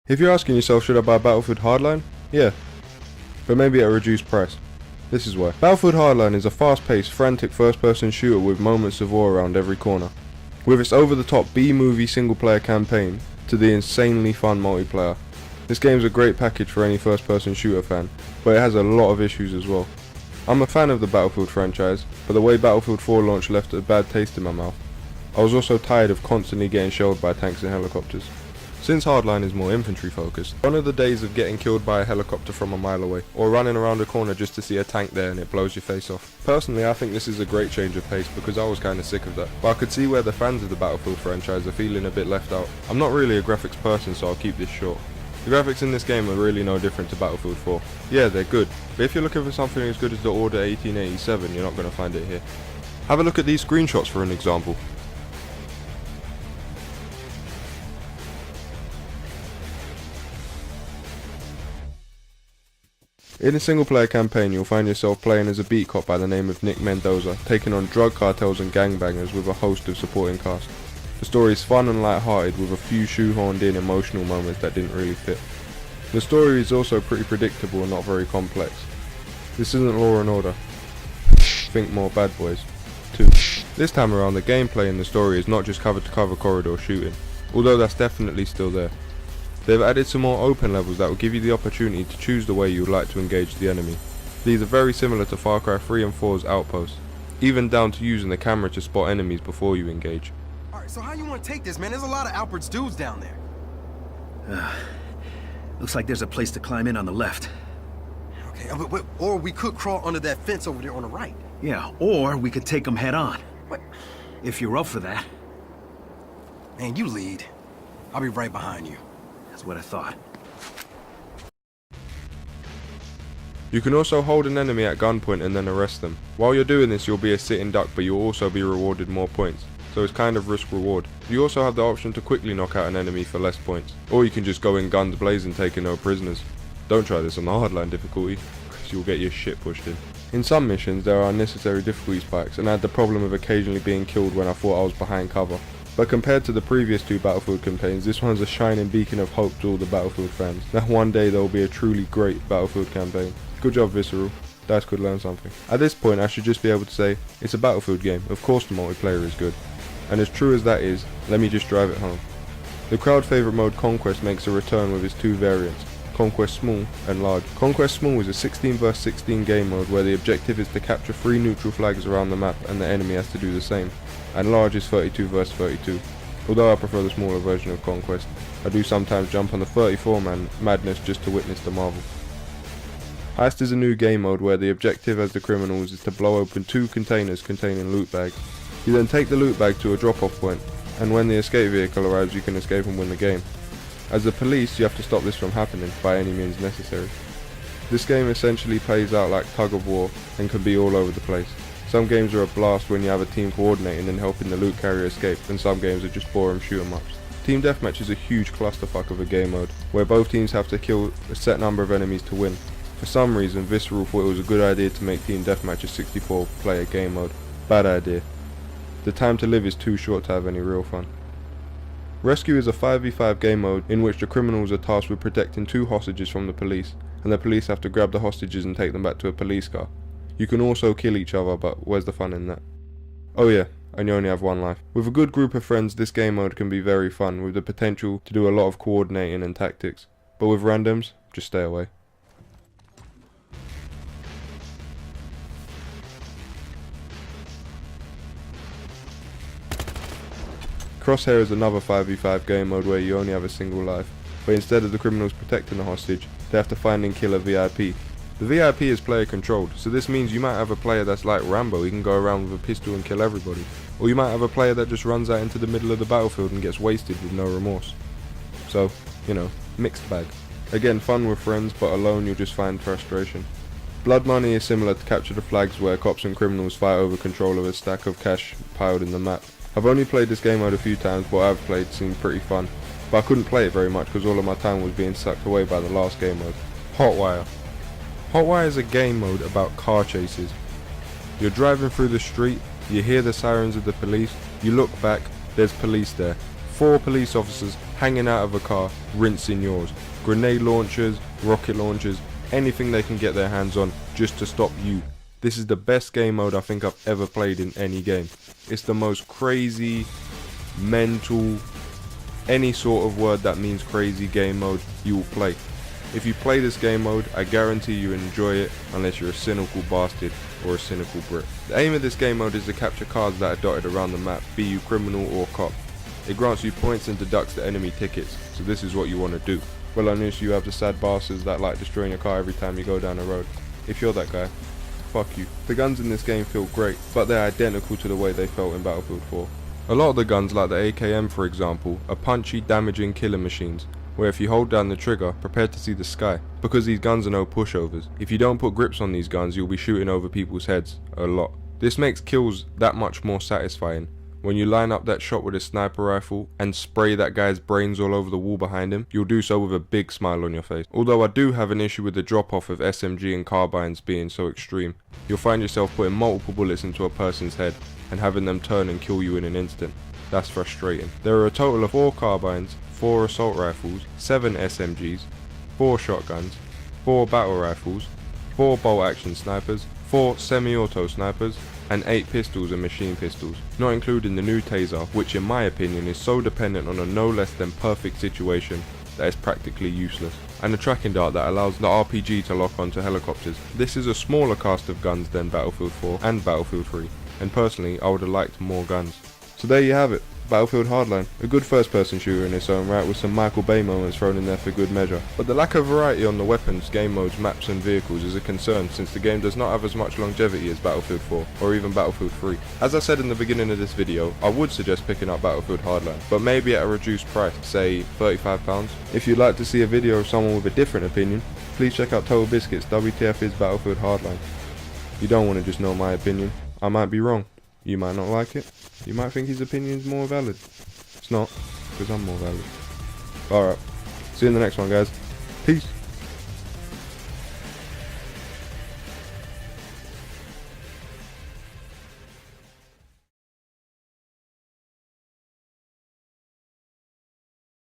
If you're asking yourself, should I buy Battlefield Hardline? Yeah, but maybe at a reduced price. This is why. Battlefield Hardline is a fast-paced, frantic first-person shooter with moments of awe around every corner. With its over-the-top B-movie single-player campaign to the insanely fun multiplayer, this game is a great package for any first-person shooter fan, but it has a lot of issues as well. I'm a fan of the Battlefield franchise, but the way Battlefield 4 launched left a bad taste in my mouth. I was also tired of constantly getting shelled by tanks and helicopters. Since Hardline is more infantry focused, one of the days of getting killed by a helicopter from a mile away, or running around a corner just to see a tank there and it blows your face off. Personally, I think this is a great change of pace because I was kinda sick of that, but I could see where the fans of the Battlefield franchise are feeling a bit left out. I'm not really a graphics person, so I'll keep this short. The graphics in this game are really no different to Battlefield 4. Yeah, they're good, but if you're looking for something as good as the Order 1887, you're not going to find it here. Have a look at these screenshots for an example. In a single player campaign, you'll find yourself playing as a beat cop by the name of Nick Mendoza, taking on drug cartels and gangbangers with a host of supporting cast. The story is fun and light-hearted with a few shoehorned in emotional moments that didn't really fit. The story is also pretty predictable and not very complex. This isn't Law and Order. Think more Bad Boys 2. This time around, the gameplay in the story is not just cover-to-cover corridor shooting, although that's definitely still there. They've added some more open levels that will give you the opportunity to choose the way you would like to engage the enemy. These are very similar to Far Cry 3 and 4's outposts, even down to using the camera to spot enemies before you engage. Alright, so how you want to take this, man? There's a lot of Alpert's dudes down there. Looks like there's a place to climb in on the left. Okay, or we could crawl under that fence over there on the right. Yeah, or we could take them head on. What? If you're up for that. Man, you lead. I'll be right behind you. That's what I thought. You can also hold an enemy at gunpoint and then arrest them. While you're doing this, you'll be a sitting duck, but you'll also be rewarded more points. So it's kind of risk-reward. You also have the option to quickly knock out an enemy for less points. Or you can just go in guns blazing, taking no prisoners. Don't try this on the hardline difficulty, because you'll get your shit pushed in. In some missions, there are unnecessary difficulty spikes, and I had the problem of occasionally being killed when I thought I was behind cover. But compared to the previous two Battlefield campaigns, this one's a shining beacon of hope to all the Battlefield fans, that one day there will be a truly great Battlefield campaign. Good job, Visceral. Dice could learn something. At this point, I should just be able to say, it's a Battlefield game, of course the multiplayer is good. And as true as that is, let me just drive it home. The crowd favourite mode Conquest makes a return with its two variants, Conquest Small and Large. Conquest Small is a 16 vs 16 game mode where the objective is to capture 3 neutral flags around the map and the enemy has to do the same. And Large is 32 vs 32. Although I prefer the smaller version of Conquest, I do sometimes jump on the 34-man madness just to witness the marvel. Heist is a new game mode where the objective as the criminals is to blow open 2 containers containing loot bags. You then take the loot bag to a drop-off point, and when the escape vehicle arrives you can escape and win the game. As the police, you have to stop this from happening by any means necessary. This game essentially plays out like tug of war and can be all over the place. Some games are a blast when you have a team coordinating and helping the loot carrier escape, and some games are just boring shoot 'em ups. Team Deathmatch is a huge clusterfuck of a game mode, where both teams have to kill a set number of enemies to win. For some reason, Visceral thought it was a good idea to make Team Deathmatch a 64-player game mode. Bad idea. The time to live is too short to have any real fun. Rescue is a 5v5 game mode in which the criminals are tasked with protecting 2 hostages from the police, and the police have to grab the hostages and take them back to a police car. You can also kill each other, but where's the fun in that? Oh yeah, and you only have one life. With a good group of friends, this game mode can be very fun, with the potential to do a lot of coordinating and tactics. But with randoms, just stay away. Crosshair is another 5v5 game mode where you only have a single life, but instead of the criminals protecting the hostage, they have to find and kill a VIP. The VIP is player controlled, so this means you might have a player that's like Rambo, he can go around with a pistol and kill everybody. Or you might have a player that just runs out into the middle of the battlefield and gets wasted with no remorse. So, you know, mixed bag. Again, fun with friends, but alone you'll just find frustration. Blood Money is similar to Capture the Flags, where cops and criminals fight over control of a stack of cash piled in the map. I've only played this game mode a few times, but what I've played seemed pretty fun. But I couldn't play it very much because all of my time was being sucked away by the last game mode. Hotwire. Hotwire is a game mode about car chases. You're driving through the street, you hear the sirens of the police, you look back, there's police there. 4 police officers hanging out of a car, rinsing yours. Grenade launchers, rocket launchers, anything they can get their hands on just to stop you. This is the best game mode I think I've ever played in any game. It's the most crazy, mental, any sort of word that means crazy game mode you will play. If you play this game mode, I guarantee you enjoy it unless you're a cynical bastard or a cynical Brit. The aim of this game mode is to capture cars that are dotted around the map, be you criminal or cop. It grants you points and deducts the enemy tickets, so this is what you want to do. Well, I notice you have the sad bastards that like destroying your car every time you go down the road. If you're that guy, fuck you. The guns in this game feel great, but they're identical to the way they felt in Battlefield 4. A lot of the guns, like the AKM for example, are punchy, damaging killing machines, where if you hold down the trigger, prepare to see the sky, because these guns are no pushovers. If you don't put grips on these guns, you'll be shooting over people's heads a lot. This makes kills that much more satisfying. When you line up that shot with a sniper rifle and spray that guy's brains all over the wall behind him, you'll do so with a big smile on your face. Although I do have an issue with the drop off of SMG and carbines being so extreme. You'll find yourself putting multiple bullets into a person's head and having them turn and kill you in an instant. That's frustrating. There are a total of 4 carbines, 4 assault rifles, 7 SMGs, 4 shotguns, 4 battle rifles, 4 bolt action snipers, 4 semi-auto snipers, and 8 pistols and machine pistols, not including the new taser, which in my opinion is so dependent on a no less than perfect situation that it's practically useless, and a tracking dart that allows the RPG to lock onto helicopters. This is a smaller cast of guns than Battlefield 4 and Battlefield 3, and personally I would have liked more guns. So there you have it, Battlefield Hardline, a good first person shooter in its own right with some Michael Bay moments thrown in there for good measure. But the lack of variety on the weapons, game modes, maps and vehicles is a concern since the game does not have as much longevity as Battlefield 4 or even Battlefield 3. As I said in the beginning of this video, I would suggest picking up Battlefield Hardline, but maybe at a reduced price, say £35. If you'd like to see a video of someone with a different opinion, please check out Total Biscuit's WTF is Battlefield Hardline. You don't want to just know my opinion, I might be wrong. You might not like it. You might think his opinion is more valid. It's not, because I'm more valid. Alright, see you in the next one guys. Peace.